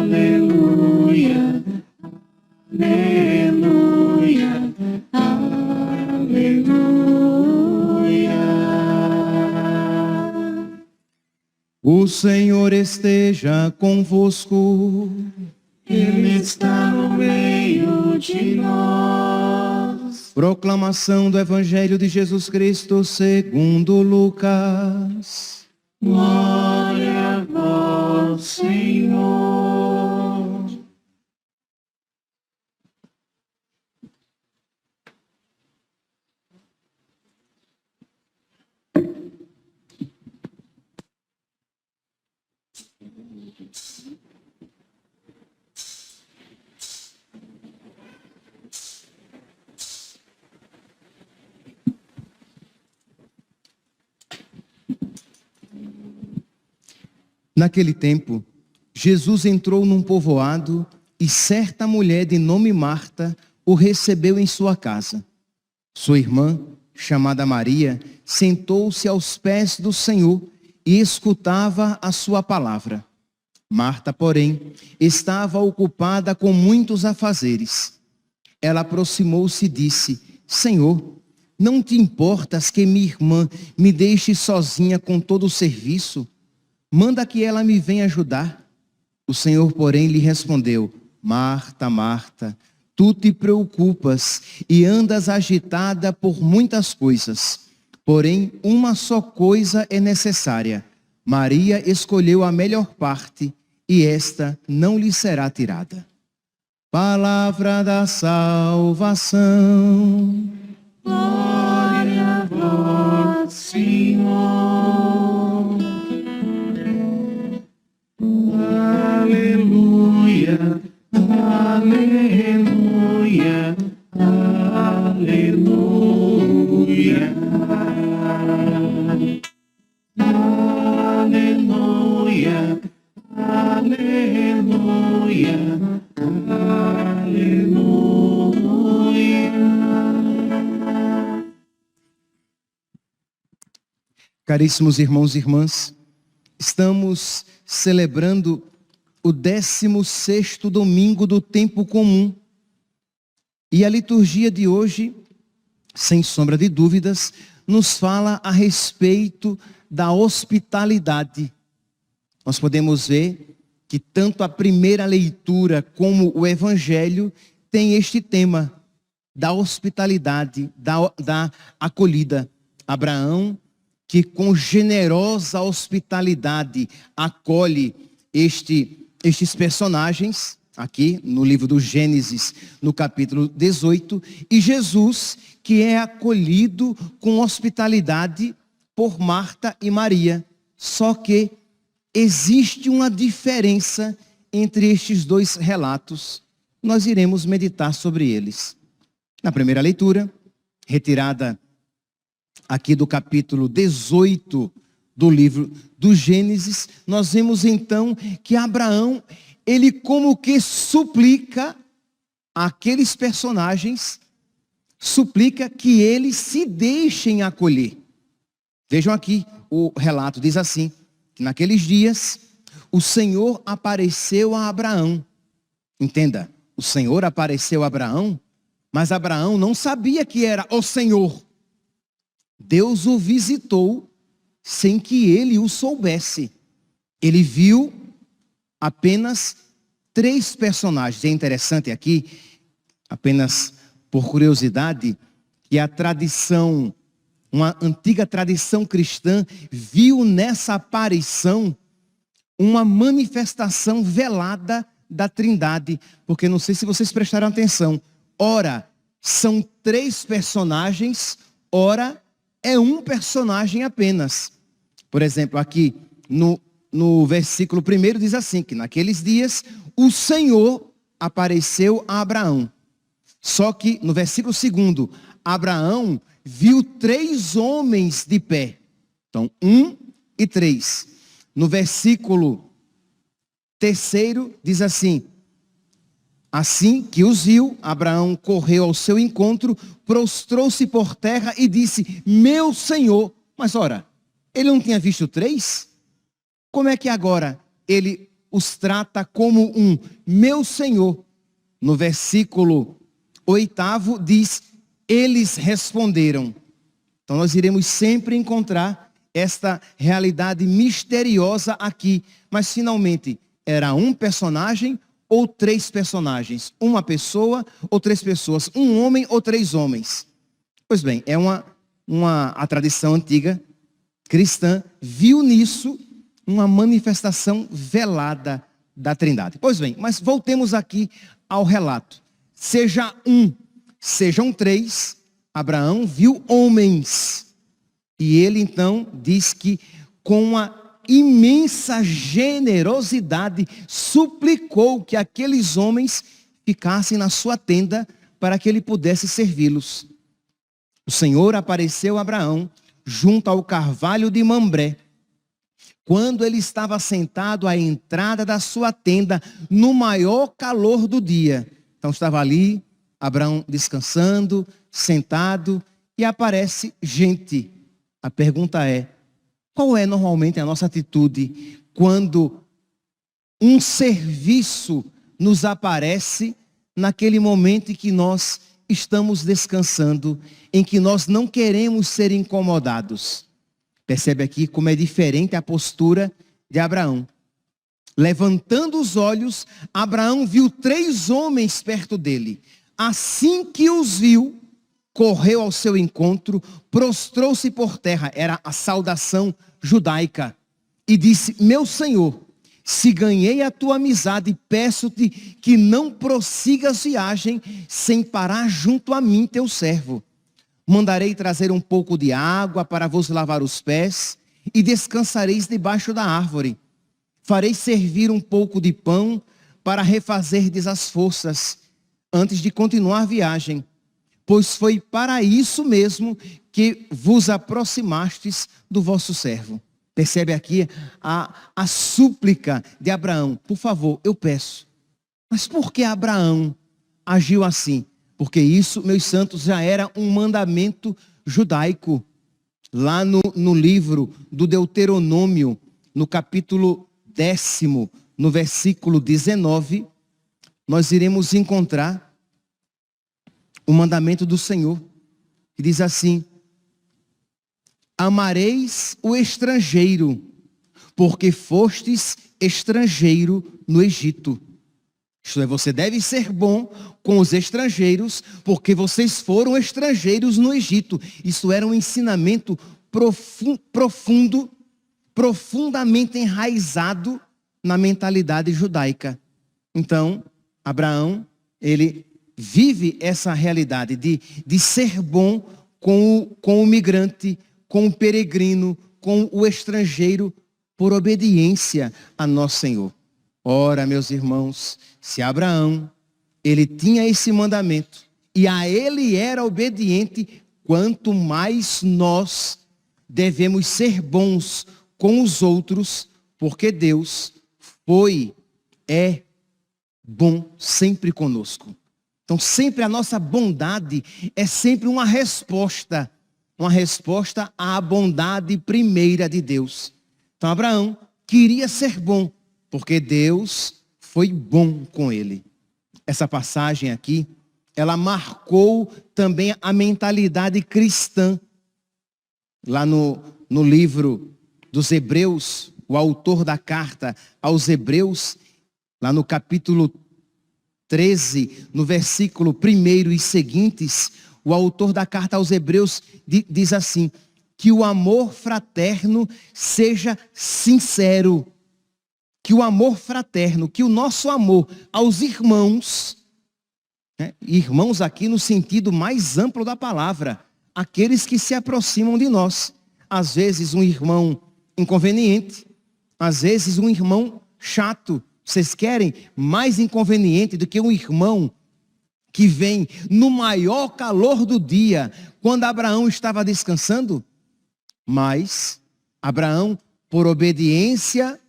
Aleluia, aleluia, aleluia. O Senhor esteja convosco. Ele está no meio de nós. Proclamação do Evangelho de Jesus Cristo segundo Lucas. Glória a vós, Senhor. Naquele tempo, Jesus entrou num povoado e certa mulher de nome Marta o recebeu em sua casa. Sua irmã, chamada Maria, sentou-se aos pés do Senhor e escutava a sua palavra. Marta, porém, estava ocupada com muitos afazeres. Ela aproximou-se e disse: Senhor, não te importas que minha irmã me deixe sozinha com todo o serviço? Manda que ela me venha ajudar. O Senhor, porém, lhe respondeu: Marta, Marta, tu te preocupas e andas agitada por muitas coisas. Porém, uma só coisa é necessária. Maria escolheu a melhor parte e esta não lhe será tirada. Palavra da salvação. Glória a vós, Senhor. Aleluia, aleluia, aleluia. Aleluia, aleluia, aleluia. Caríssimos irmãos e irmãs, estamos celebrando o 16º domingo do tempo comum. E a liturgia de hoje, sem sombra de dúvidas, nos fala a respeito da hospitalidade. Nós podemos ver que tanto a primeira leitura como o Evangelho tem este tema da hospitalidade, da acolhida. Abraão, que com generosa hospitalidade acolhe estes personagens, aqui no livro do Gênesis, no capítulo 18, e Jesus, que é acolhido com hospitalidade por Marta e Maria. Só que existe uma diferença entre estes dois relatos. Nós iremos meditar sobre eles. Na primeira leitura, retirada aqui do capítulo 18 do livro do Gênesis, nós vemos então que Abraão, ele como que suplica àqueles personagens, suplica que eles se deixem acolher. Vejam aqui, o relato diz assim, que naqueles dias o Senhor apareceu a Abraão. Entenda, o Senhor apareceu a Abraão, mas Abraão não sabia que era o Senhor. Deus o visitou sem que ele o soubesse. Ele viu apenas 3 personagens. É interessante aqui, apenas por curiosidade, que a tradição, uma antiga tradição cristã, viu nessa aparição uma manifestação velada da Trindade. Porque não sei se vocês prestaram atenção. Ora, são 3 personagens, ora, é um personagem apenas. Por exemplo, aqui no versículo 1 diz assim, que naqueles dias o Senhor apareceu a Abraão. Só que no versículo 2, Abraão viu 3 homens de pé. Então, 1 e 3. No versículo 3 diz assim, Assim que os viu, Abraão correu ao seu encontro, prostrou-se por terra e disse: meu Senhor. Mas ora, ele não tinha visto 3? Como é que agora ele os trata como um meu Senhor? No versículo 8 diz: eles responderam. Então nós iremos sempre encontrar esta realidade misteriosa aqui. Mas finalmente, era um personagem ou 3 personagens? Uma pessoa ou 3 pessoas? Um homem ou 3 homens? Pois bem, a tradição antiga cristã viu nisso uma manifestação velada da Trindade. Pois bem, mas voltemos aqui ao relato. Seja um, sejam 3, Abraão viu homens. E ele então diz que com uma imensa generosidade suplicou que aqueles homens ficassem na sua tenda para que ele pudesse servi-los. O Senhor apareceu a Abraão junto ao carvalho de Mambré, quando ele estava sentado à entrada da sua tenda, no maior calor do dia. Então estava ali, Abraão descansando, sentado, e aparece gente. A pergunta é: qual é normalmente a nossa atitude quando um serviço nos aparece naquele momento em que nós estamos descansando, em que nós não queremos ser incomodados? Percebe aqui como é diferente a postura de Abraão. Levantando os olhos, Abraão viu 3 homens perto dele. Assim que os viu, correu ao seu encontro, prostrou-se por terra, era a saudação judaica, e disse: meu Senhor, se ganhei a tua amizade, peço-te que não prossigas viagem sem parar junto a mim, teu servo. Mandarei trazer um pouco de água para vos lavar os pés, e descansareis debaixo da árvore. Farei servir um pouco de pão para refazerdes as forças, antes de continuar a viagem. Pois foi para isso mesmo que vos aproximastes do vosso servo. Percebe aqui a súplica de Abraão: por favor, eu peço. Mas por que Abraão agiu assim? Porque isso, meus santos, já era um mandamento judaico. Lá no livro do Deuteronômio, no capítulo 10, no versículo 19, nós iremos encontrar o mandamento do Senhor, que diz assim: amareis o estrangeiro, porque fostes estrangeiro no Egito. Isto é, você deve ser bom com os estrangeiros, porque vocês foram estrangeiros no Egito. Isso era um ensinamento profundo, profundamente enraizado na mentalidade judaica. Então, Abraão, ele vive essa realidade de ser bom com o migrante, com o peregrino, com o estrangeiro, por obediência a nosso Senhor. Ora, meus irmãos, se Abraão, ele tinha esse mandamento, e a ele era obediente, quanto mais nós devemos ser bons com os outros, porque Deus é bom sempre conosco. Então sempre a nossa bondade é sempre uma resposta à bondade primeira de Deus. Então Abraão queria ser bom, porque Deus foi bom com ele. Essa passagem aqui, ela marcou também a mentalidade cristã. Lá no livro dos Hebreus, o autor da carta aos Hebreus, lá no capítulo 13, no versículo 1 e seguintes, o autor da carta aos Hebreus diz assim: que o amor fraterno seja sincero. Que o amor fraterno, que o nosso amor aos irmãos, né? Irmãos aqui no sentido mais amplo da palavra, aqueles que se aproximam de nós. Às vezes um irmão inconveniente, às vezes um irmão chato. Vocês querem mais inconveniente do que um irmão que vem no maior calor do dia, quando Abraão estava descansando? Mas Abraão, por obediência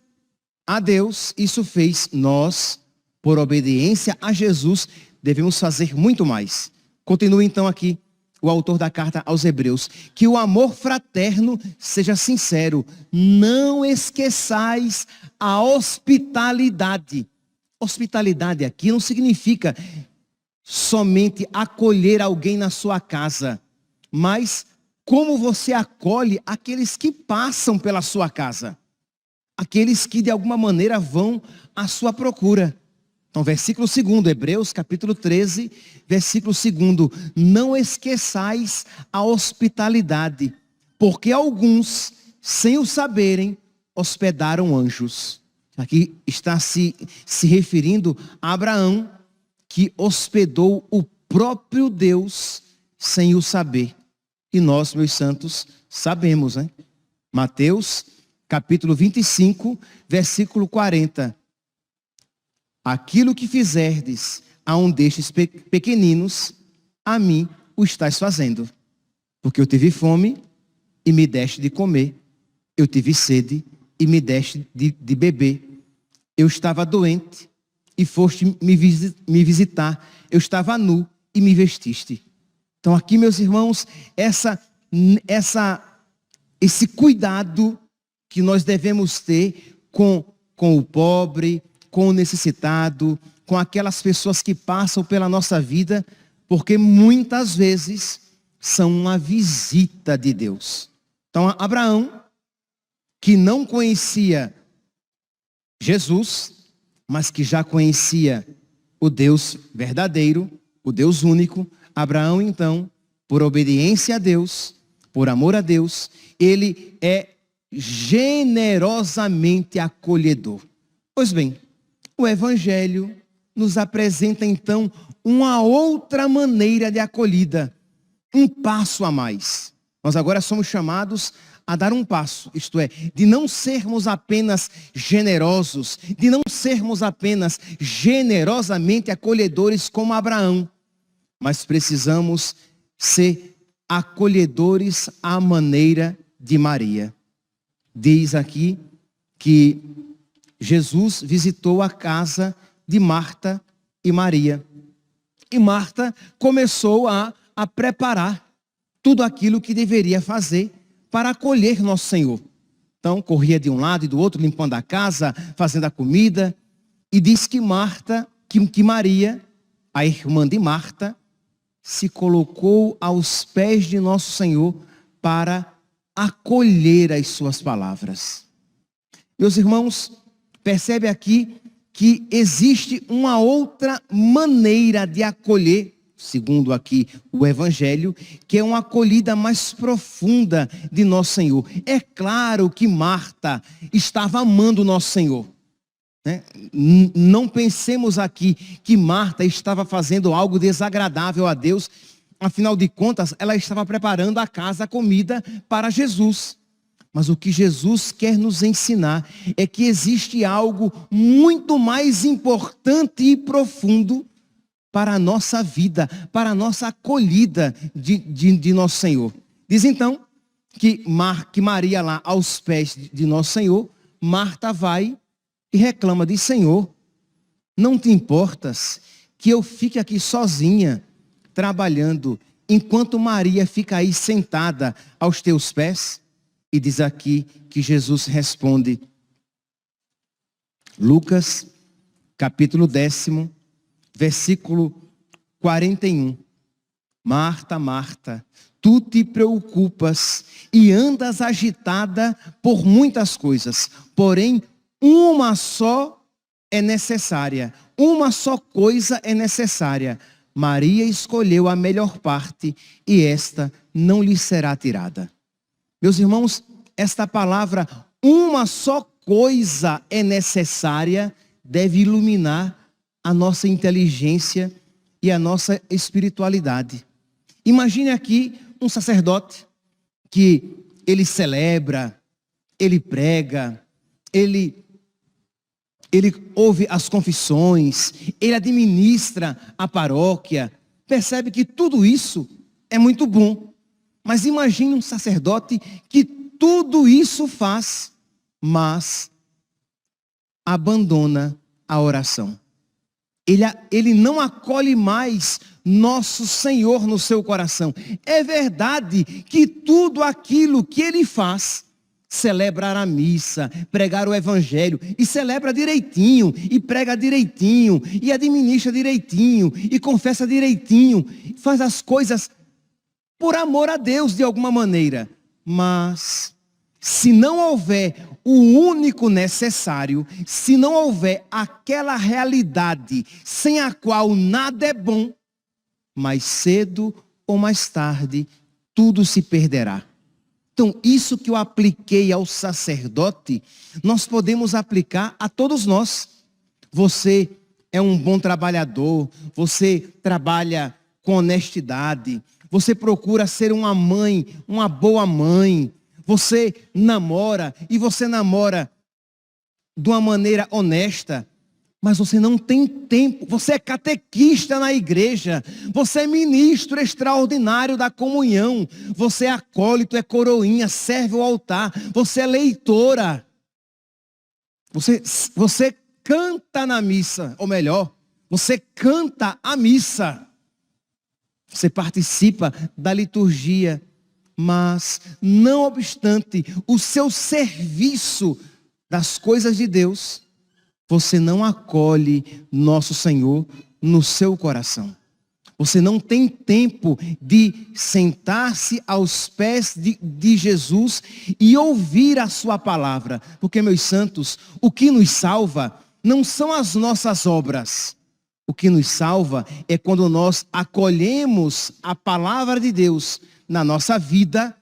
a Deus, isso fez nós por obediência a Jesus, devemos fazer muito mais. Continua então aqui o autor da carta aos Hebreus. Que o amor fraterno seja sincero. Não esqueçais a hospitalidade. Hospitalidade aqui não significa somente acolher alguém na sua casa, mas como você acolhe aqueles que passam pela sua casa. Aqueles que de alguma maneira vão à sua procura. Então, versículo 2, Hebreus capítulo 13, versículo 2. Não esqueçais a hospitalidade, porque alguns, sem o saberem, hospedaram anjos. Aqui está se referindo a Abraão, que hospedou o próprio Deus sem o saber. E nós, meus santos, sabemos, né? Mateus capítulo 25, versículo 40. Aquilo que fizerdes a um destes pequeninos, a mim o estás fazendo. Porque eu tive fome e me deste de comer. Eu tive sede e me deste de beber. Eu estava doente e foste me visitar. Eu estava nu e me vestiste. Então aqui, meus irmãos, esse cuidado que nós devemos ter com o pobre, com o necessitado, com aquelas pessoas que passam pela nossa vida, porque muitas vezes são uma visita de Deus. Então, Abraão, que não conhecia Jesus, mas que já conhecia o Deus verdadeiro, o Deus único, Abraão, então, por obediência a Deus, por amor a Deus, ele é generosamente acolhedor. Pois bem, o Evangelho nos apresenta então uma outra maneira de acolhida, um passo a mais. Nós agora somos chamados a dar um passo, isto é, de não sermos apenas generosos, de não sermos apenas generosamente acolhedores como Abraão, mas precisamos ser acolhedores à maneira de Maria. Diz aqui que Jesus visitou a casa de Marta e Maria. E Marta começou a preparar tudo aquilo que deveria fazer para acolher nosso Senhor. Então, corria de um lado e do outro, limpando a casa, fazendo a comida. E diz que Maria, a irmã de Marta, se colocou aos pés de nosso Senhor para acolher as suas palavras. Meus irmãos, percebe aqui que existe uma outra maneira de acolher, segundo aqui o Evangelho, que é uma acolhida mais profunda de nosso Senhor. É claro que Marta estava amando nosso Senhor, né? Não pensemos aqui que Marta estava fazendo algo desagradável a Deus. Afinal de contas, ela estava preparando a casa, a comida para Jesus. Mas o que Jesus quer nos ensinar é que existe algo muito mais importante e profundo para a nossa vida, para a nossa acolhida de nosso Senhor. Diz então que Maria lá aos pés de nosso Senhor, Marta vai e reclama, diz: Senhor, não te importas que eu fique aqui sozinha trabalhando, enquanto Maria fica aí sentada aos teus pés? E diz aqui que Jesus responde, Lucas, capítulo 10, versículo 41. Marta, Marta, tu te preocupas e andas agitada por muitas coisas, porém uma só é necessária, uma só coisa é necessária. Maria escolheu a melhor parte e esta não lhe será tirada. Meus irmãos, esta palavra, uma só coisa é necessária, deve iluminar a nossa inteligência e a nossa espiritualidade. Imagine aqui um sacerdote que ele celebra, ele prega, ele ouve as confissões, ele administra a paróquia. Percebe que tudo isso é muito bom. Mas imagine um sacerdote que tudo isso faz, mas abandona a oração. Ele não acolhe mais nosso Senhor no seu coração. É verdade que tudo aquilo que ele faz, celebrar a missa, pregar o evangelho, e celebra direitinho, e prega direitinho, e administra direitinho, e confessa direitinho, faz as coisas por amor a Deus de alguma maneira. Mas se não houver o único necessário, se não houver aquela realidade sem a qual nada é bom, mais cedo ou mais tarde tudo se perderá. Então, isso que eu apliquei ao sacerdote, nós podemos aplicar a todos nós. Você é um bom trabalhador, você trabalha com honestidade, você procura ser uma mãe, uma boa mãe, você namora e você namora de uma maneira honesta, mas você não tem tempo. Você é catequista na igreja, você é ministro extraordinário da comunhão, você é acólito, é coroinha, serve o altar, você é leitora, você canta na missa, ou melhor, você canta a missa, você participa da liturgia, mas não obstante o seu serviço das coisas de Deus, você não acolhe nosso Senhor no seu coração. Você não tem tempo de sentar-se aos pés de Jesus e ouvir a sua palavra. Porque, meus santos, o que nos salva não são as nossas obras. O que nos salva é quando nós acolhemos a palavra de Deus na nossa vida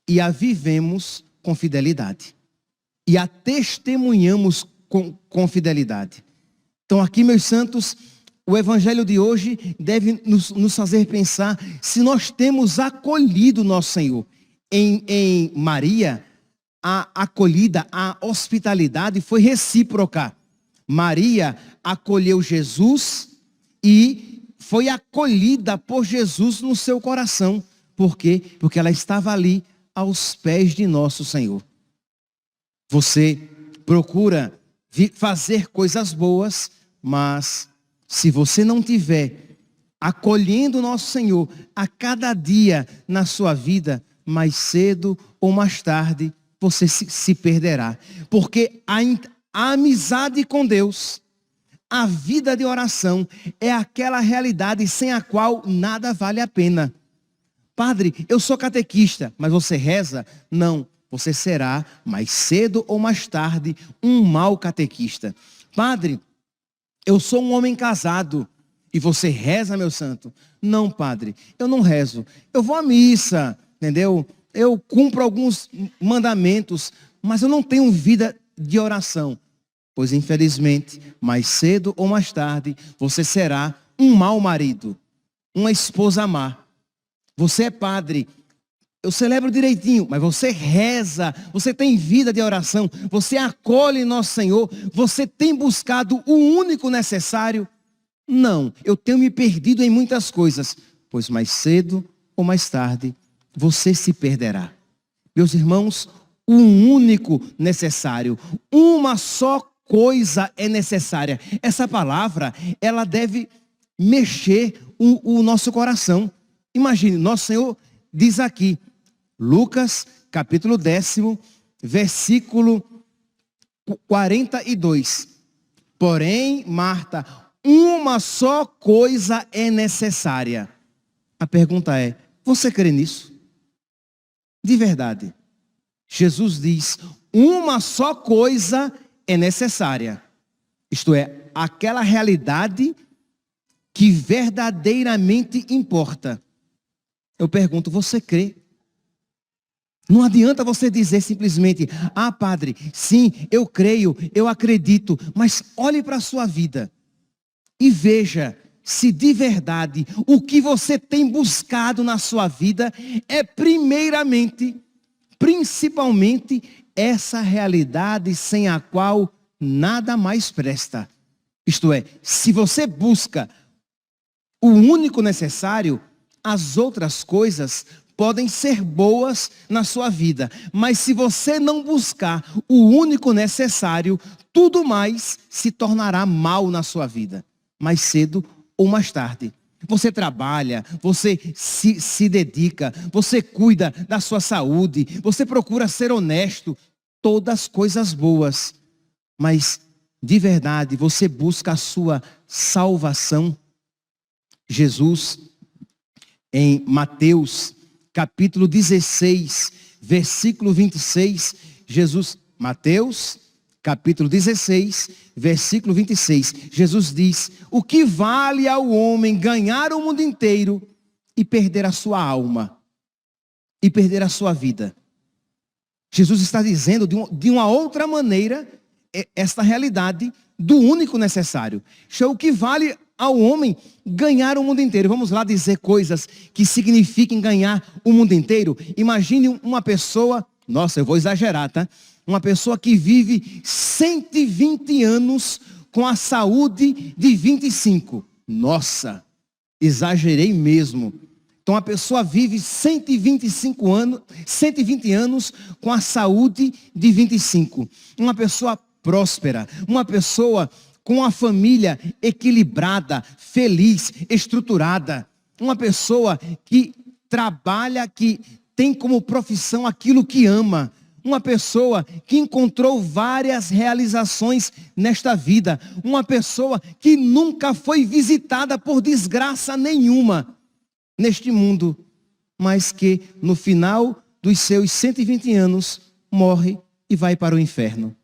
e a vivemos com fidelidade. E a testemunhamos com fidelidade. Então aqui, meus santos, o evangelho de hoje deve nos fazer pensar se nós temos acolhido nosso Senhor. Em Maria, a acolhida, a hospitalidade foi recíproca. Maria acolheu Jesus e foi acolhida por Jesus no seu coração. Por quê? Porque ela estava ali aos pés de nosso Senhor. Você procura fazer coisas boas, mas se você não tiver acolhendo nosso Senhor a cada dia na sua vida, mais cedo ou mais tarde você se perderá. Porque a amizade com Deus, a vida de oração é aquela realidade sem a qual nada vale a pena. Padre, eu sou catequista, mas você reza? Não. Você será, mais cedo ou mais tarde, um mau catequista. Padre, eu sou um homem casado e você reza, meu santo? Não, padre, eu não rezo. Eu vou à missa, entendeu? Eu cumpro alguns mandamentos, mas eu não tenho vida de oração. Pois, infelizmente, mais cedo ou mais tarde, você será um mau marido, uma esposa má. Você é padre, eu celebro direitinho, mas você reza, você tem vida de oração, você acolhe nosso Senhor, você tem buscado o único necessário? Não, eu tenho me perdido em muitas coisas, pois mais cedo ou mais tarde você se perderá. Meus irmãos, o único necessário, uma só coisa é necessária. Essa palavra, ela deve mexer o nosso coração. Imagine, nosso Senhor diz aqui, Lucas, capítulo 10, versículo 42. Porém, Marta, uma só coisa é necessária. A pergunta é, você crê nisso? De verdade. Jesus diz, uma só coisa é necessária. Isto é, aquela realidade que verdadeiramente importa. Eu pergunto, você crê? Não adianta você dizer simplesmente, ah, padre, sim, eu creio, eu acredito, mas olhe para a sua vida e veja se de verdade o que você tem buscado na sua vida é principalmente essa realidade sem a qual nada mais presta. Isto é, se você busca o único necessário, as outras coisas podem ser boas na sua vida, mas se você não buscar o único necessário, tudo mais se tornará mal na sua vida. mais cedo ou mais tarde. Você trabalha, você se dedica, você cuida da sua saúde, você procura ser honesto, todas coisas boas. Mas, de verdade, você busca a sua salvação? Jesus, em Mateus, capítulo 16, versículo 26, Mateus, capítulo 16, versículo 26, Jesus diz: o que vale ao homem ganhar o mundo inteiro e perder a sua alma, e perder a sua vida? Jesus está dizendo de uma outra maneira esta realidade do único necessário. O que vale ao homem ganhar o mundo inteiro. Vamos lá dizer coisas que signifiquem ganhar o mundo inteiro. Imagine uma pessoa, nossa, eu vou exagerar, tá? Uma pessoa que vive 120 anos com a saúde de 25. Nossa, exagerei mesmo. Então a pessoa vive 120 anos com a saúde de 25. Uma pessoa próspera, uma pessoa com a família equilibrada, feliz, estruturada. Uma pessoa que trabalha, que tem como profissão aquilo que ama. Uma pessoa que encontrou várias realizações nesta vida. Uma pessoa que nunca foi visitada por desgraça nenhuma neste mundo, mas que no final dos seus 120 anos morre e vai para o inferno.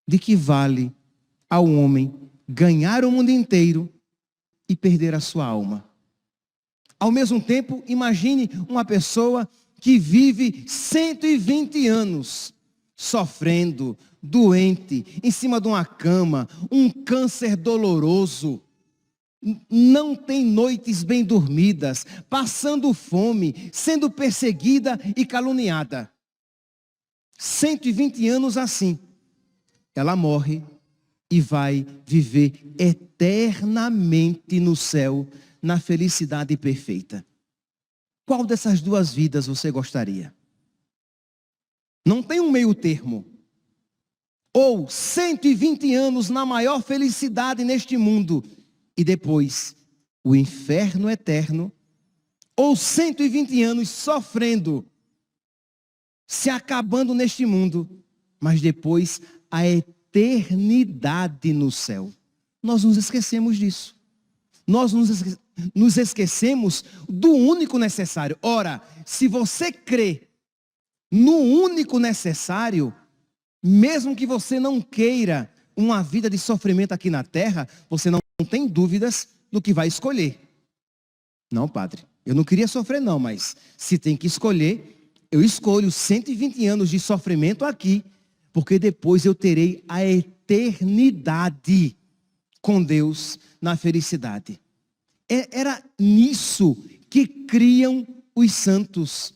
De que vale ao homem ganhar o mundo inteiro e perder a sua alma? Ao mesmo tempo, imagine uma pessoa que vive 120 anos sofrendo, doente, em cima de uma cama, um câncer doloroso, não tem noites bem dormidas, passando fome, sendo perseguida e caluniada. 120 anos assim. Ela morre e vai viver eternamente no céu, na felicidade perfeita. Qual dessas duas vidas você gostaria? Não tem um meio termo. Ou 120 anos na maior felicidade neste mundo e depois o inferno eterno, ou 120 anos sofrendo, se acabando neste mundo, mas depois a eternidade no céu. Nós nos esquecemos disso. Nós nos esquecemos do único necessário. Ora, se você crê no único necessário, mesmo que você não queira uma vida de sofrimento aqui na terra, você não tem dúvidas do que vai escolher. Não, padre, eu não queria sofrer não, mas se tem que escolher, eu escolho 120 anos de sofrimento aqui, porque depois eu terei a eternidade com Deus na felicidade. Era nisso que criam os santos.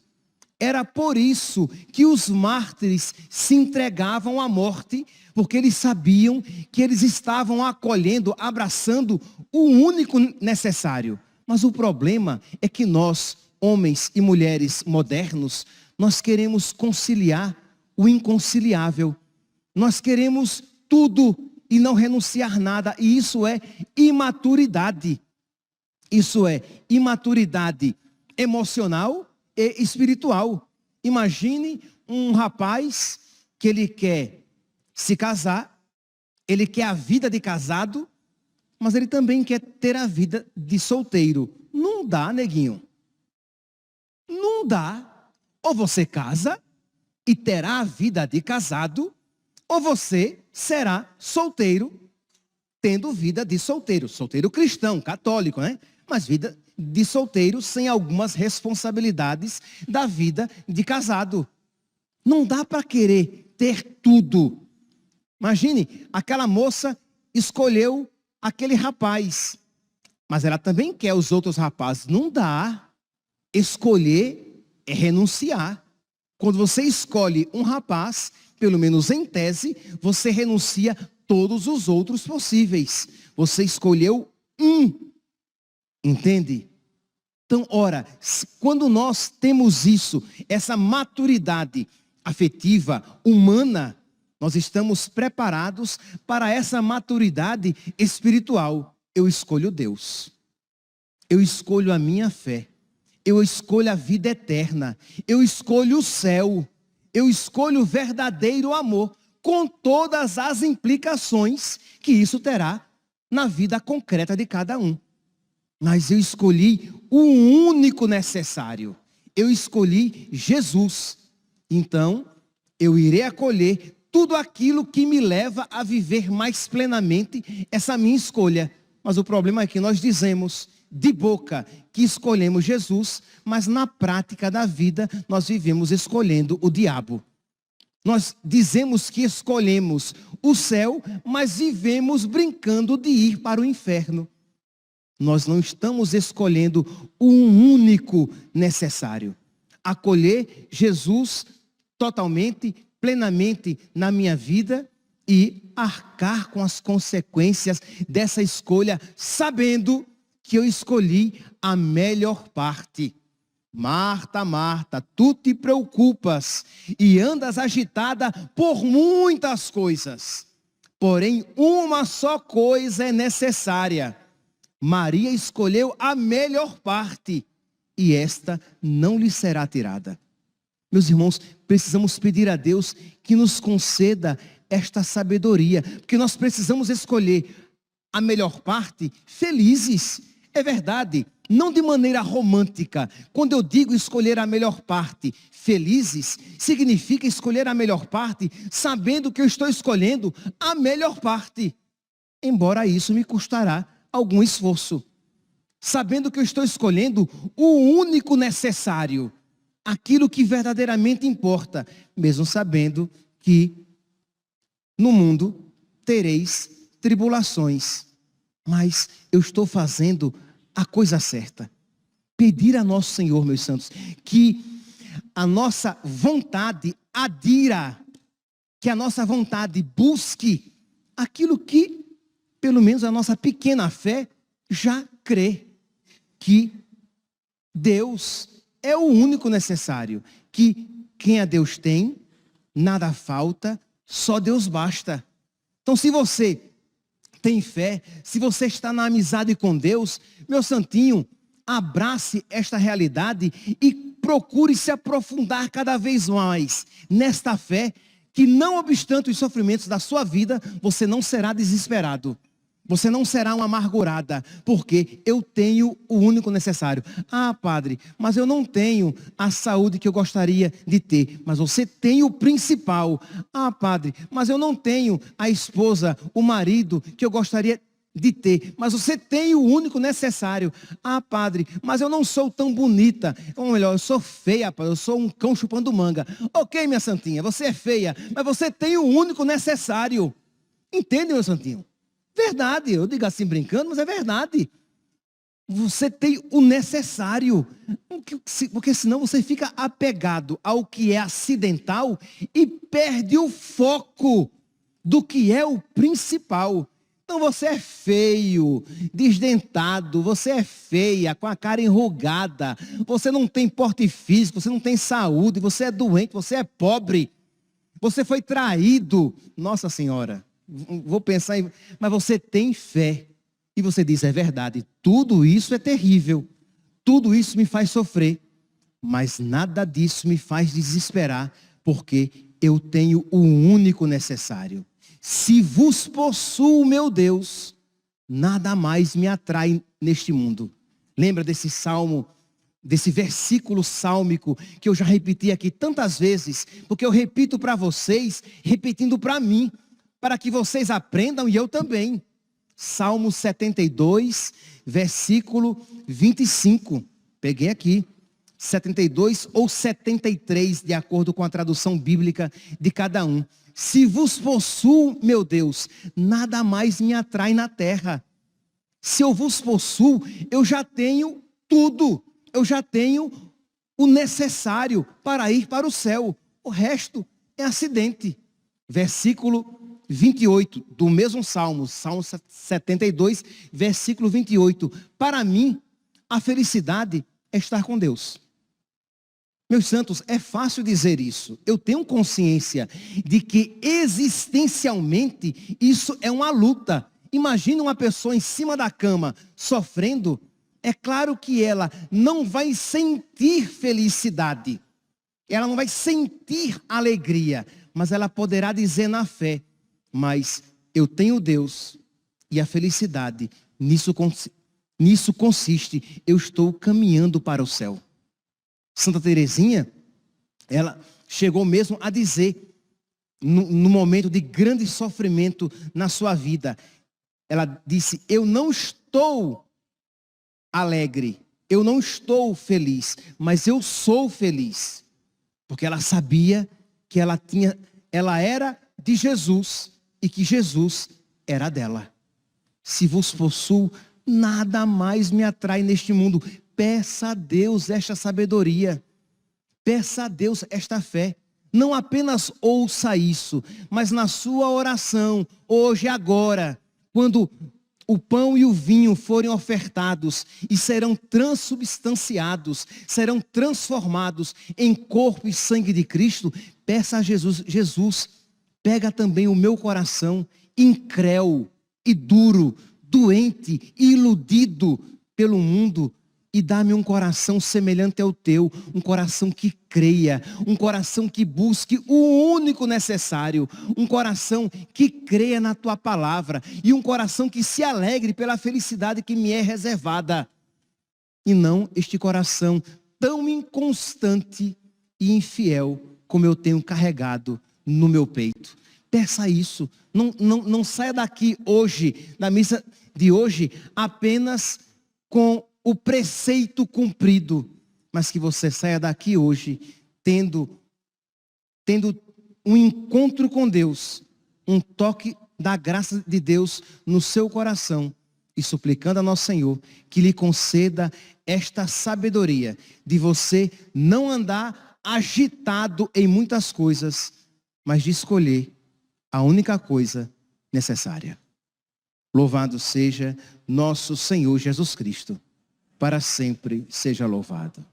Era por isso que os mártires se entregavam à morte, porque eles sabiam que eles estavam acolhendo, abraçando o único necessário. Mas o problema é que nós, homens e mulheres modernos, nós queremos conciliar o inconciliável. Nós queremos tudo e não renunciar nada, e isso é imaturidade. Isso é imaturidade emocional e espiritual. Imagine um rapaz que ele quer se casar, ele quer a vida de casado, mas ele também quer ter a vida de solteiro. Não dá, neguinho. Não dá. Ou você casa e terá a vida de casado, ou você será solteiro, tendo vida de solteiro. Solteiro cristão, católico, né? Mas vida de solteiro sem algumas responsabilidades da vida de casado. Não dá para querer ter tudo. Imagine, aquela moça escolheu aquele rapaz, mas ela também quer os outros rapazes. Não dá. Escolher é renunciar. Quando você escolhe um rapaz, pelo menos em tese, você renuncia todos os outros possíveis. Você escolheu um. Entende? Então, ora, quando nós temos isso, essa maturidade afetiva, humana, nós estamos preparados para essa maturidade espiritual. eu escolho Deus. Eu escolho a minha fé. Eu escolho a vida eterna. Eu escolho o céu. Eu escolho o verdadeiro amor, com todas as implicações que isso terá na vida concreta de cada um. Mas eu escolhi o único necessário. Eu escolhi Jesus. Então, eu irei acolher tudo aquilo que me leva a viver mais plenamente essa minha escolha. Mas o problema é que nós dizemos de boca que escolhemos Jesus, mas na prática da vida nós vivemos escolhendo o diabo. Nós dizemos que escolhemos o céu, mas vivemos brincando de ir para o inferno. Nós não estamos escolhendo o único necessário. Acolher Jesus totalmente, plenamente na minha vida e arcar com as consequências dessa escolha, sabendo que eu escolhi a melhor parte. Marta, Marta, tu te preocupas e andas agitada por muitas coisas. Porém, uma só coisa é necessária. Maria escolheu a melhor parte e esta não lhe será tirada. Meus irmãos, precisamos pedir a Deus que nos conceda esta sabedoria, porque nós precisamos escolher a melhor parte felizes. É verdade, não de maneira romântica. Quando eu digo escolher a melhor parte felizes, significa escolher a melhor parte sabendo que eu estou escolhendo a melhor parte. Embora isso me custará algum esforço. Sabendo que eu estou escolhendo o único necessário, aquilo que verdadeiramente importa, mesmo sabendo que no mundo tereis tribulações. Mas eu estou fazendo a coisa certa. Pedir a nosso Senhor, meus santos, que a nossa vontade adira, que a nossa vontade busque aquilo que, pelo menos a nossa pequena fé, já crê. Que Deus é o único necessário. Que quem a Deus tem, nada falta, só Deus basta. Então, se você tem fé, se você está na amizade com Deus, meu santinho, abrace esta realidade e procure se aprofundar cada vez mais nesta fé, que não obstante os sofrimentos da sua vida, você não será desesperado. Você não será uma amargurada, porque eu tenho o único necessário. Ah, padre, mas eu não tenho a saúde que eu gostaria de ter. Mas você tem o principal. Ah, padre, mas eu não tenho a esposa, o marido que eu gostaria de ter. Mas você tem o único necessário. Ah, padre, mas eu não sou tão bonita. Ou melhor, eu sou feia, padre, eu sou um cão chupando manga. Ok, minha santinha, você é feia, mas você tem o único necessário. Entende, meu santinho? Verdade, eu digo assim brincando, mas é verdade. Você tem o necessário, porque senão você fica apegado ao que é acidental e perde o foco do que é o principal. Então você é feio, desdentado, você é feia, com a cara enrugada, você não tem porte físico, você não tem saúde, você é doente, você é pobre, você foi traído. Nossa Senhora. Vou pensar em... Mas você tem fé. E você diz, é verdade, tudo isso é terrível. Tudo isso me faz sofrer. Mas nada disso me faz desesperar. Porque eu tenho o único necessário. Se vos possuo, meu Deus, nada mais me atrai neste mundo. Lembra desse salmo, desse versículo sálmico que eu já repeti aqui tantas vezes. Porque eu repito para vocês, repetindo para mim. Para que vocês aprendam e eu também. Salmo 72, versículo 25. Peguei aqui. 72 ou 73, de acordo com a tradução bíblica de cada um. Se vos possuo, meu Deus, nada mais me atrai na terra. Se eu vos possuo, eu já tenho tudo. Eu já tenho o necessário para ir para o céu. O resto é acidente. Versículo 28, do mesmo Salmo, Salmo 72, versículo 28. Para mim, a felicidade é estar com Deus. Meus santos, é fácil dizer isso. Eu tenho consciência de que existencialmente isso é uma luta. Imagina uma pessoa em cima da cama sofrendo. É claro que ela não vai sentir felicidade. Ela não vai sentir alegria. Mas ela poderá dizer na fé: mas eu tenho Deus e a felicidade, nisso consiste, eu estou caminhando para o céu. Santa Teresinha, ela chegou mesmo a dizer, no momento de grande sofrimento na sua vida, ela disse: eu não estou alegre, eu não estou feliz, mas eu sou feliz. Porque ela sabia que ela era de Jesus e que Jesus era dela. Se vos possuo, nada mais me atrai neste mundo. Peça a Deus esta sabedoria. Peça a Deus esta fé. Não apenas ouça isso, mas na sua oração, hoje e agora, quando o pão e o vinho forem ofertados e serão transubstanciados, serão transformados em corpo e sangue de Cristo, peça a Jesus: Jesus, pega também o meu coração incrédulo e duro, doente e iludido pelo mundo, e dá-me um coração semelhante ao teu, um coração que creia, um coração que busque o único necessário, um coração que creia na tua palavra e um coração que se alegre pela felicidade que me é reservada. E não este coração tão inconstante e infiel como eu tenho carregado no meu peito. Peça isso. Não saia daqui hoje, da missa de hoje, apenas com o preceito cumprido, mas que você saia daqui hoje tendo um encontro com Deus, um toque da graça de Deus no seu coração, e suplicando a nosso Senhor que lhe conceda esta sabedoria de você não andar agitado em muitas coisas, mas de escolher a única coisa necessária. Louvado seja nosso Senhor Jesus Cristo. Para sempre seja louvado.